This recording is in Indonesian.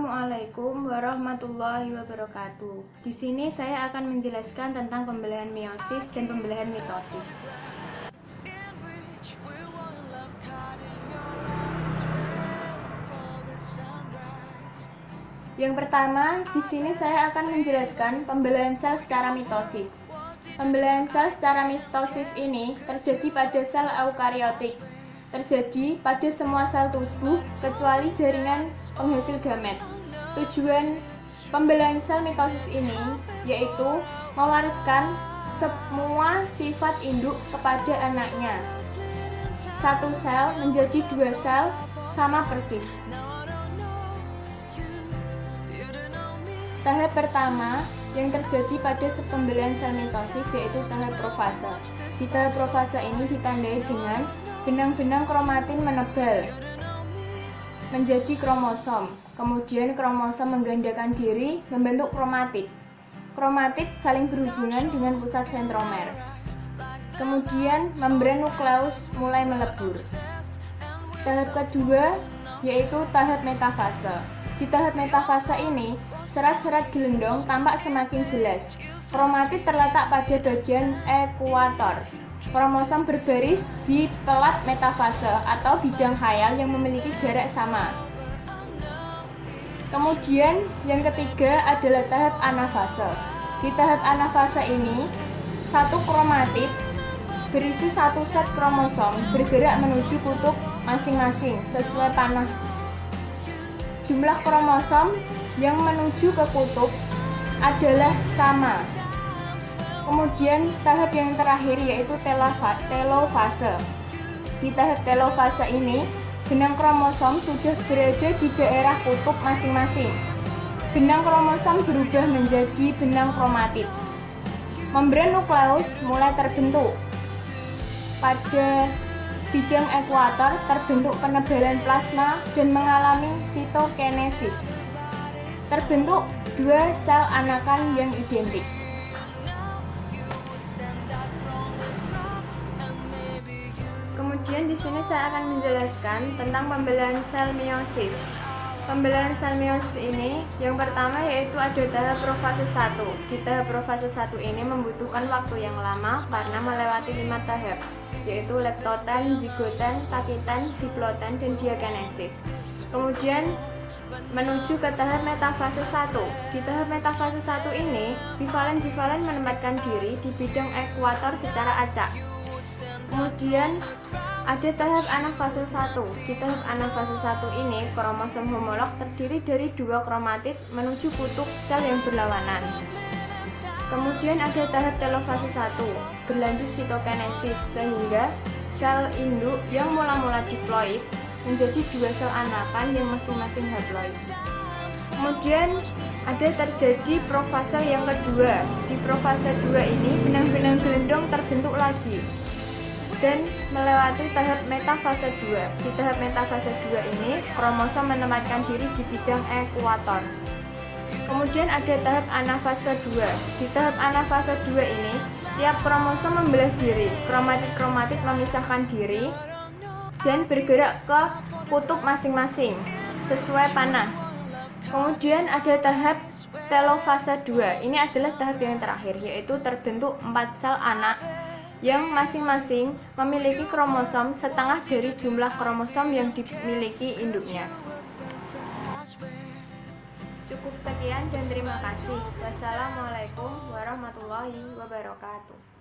Assalamualaikum warahmatullahi wabarakatuh. Di sini saya akan menjelaskan tentang pembelahan meiosis dan pembelahan mitosis. Yang pertama, di sini saya akan menjelaskan pembelahan sel secara mitosis. Pembelahan sel secara mitosis ini terjadi pada sel eukariotik. Terjadi pada semua sel tubuh kecuali jaringan penghasil gamet. Tujuan pembelahan sel mitosis ini yaitu mewariskan semua sifat induk kepada anaknya. Satu sel menjadi dua sel sama persis. Tahap pertama yang terjadi pada pembelahan sel mitosis yaitu tahap profase. Di tahap profase ini ditandai dengan benang-benang kromatin menebal menjadi kromosom. Kemudian kromosom menggandakan diri membentuk kromatid. Kromatid saling berhubungan dengan pusat sentromer. Kemudian membran nukleus mulai melebur. Tahap kedua yaitu tahap metafase. Di tahap metafase ini, serat-serat gelendong tampak semakin jelas. Kromatid terletak pada bagian ekuator. Kromosom berbaris di pelat metafase atau bidang khayal yang memiliki jarak sama. Kemudian yang ketiga adalah tahap anafase. Di tahap anafase ini, satu kromatid berisi satu set kromosom bergerak menuju kutub masing-masing sesuai panah. Jumlah kromosom yang menuju ke kutub adalah sama. Kemudian tahap yang terakhir yaitu telofase. Di tahap telofase ini, benang kromosom sudah berada di daerah kutub masing-masing. Benang kromosom berubah menjadi benang kromatid. Membran nukleus mulai terbentuk. Pada bidang ekuator terbentuk penebalan plasma dan mengalami sitokinesis. Terbentuk dua sel anakan yang identik. Kemudian di sini saya akan menjelaskan tentang pembelahan sel meiosis. Pembelahan sel meiosis ini yang pertama yaitu ada tahap profase 1. Di tahap profase 1 ini membutuhkan waktu yang lama karena melewati 5 tahap, yaitu leptotan, zigotan, takitan, diplotan, dan diakinesis. Kemudian menuju ke tahap metafase 1. Di tahap metafase 1 ini, bivalen-bivalen menempatkan diri di bidang ekuator secara acak. Kemudian ada tahap anafase 1. Di tahap anafase 1 ini, kromosom homolog terdiri dari dua kromatid menuju kutub sel yang berlawanan. Kemudian ada tahap telofase 1, berlanjut sitokinesis, sehingga sel induk yang mula-mula diploid menjadi dua sel anakan yang masing-masing haploid. Kemudian ada terjadi profase yang kedua. Di profase 2 ini, benang-benang gelendong terbentuk lagi dan melewati tahap metafase 2. Di tahap metafase 2 ini, kromosom menempatkan diri di bidang ekuator. Kemudian ada tahap anafase 2. Di tahap anafase 2 ini, tiap kromosom membelah diri. Kromatid-kromatid memisahkan diri dan bergerak ke kutub masing-masing sesuai panah. Kemudian ada tahap telofase 2. Ini adalah tahap yang terakhir, yaitu terbentuk 4 sel anak yang masing-masing memiliki kromosom setengah dari jumlah kromosom yang dimiliki induknya. Cukup sekian dan terima kasih. Wassalamualaikum warahmatullahi wabarakatuh.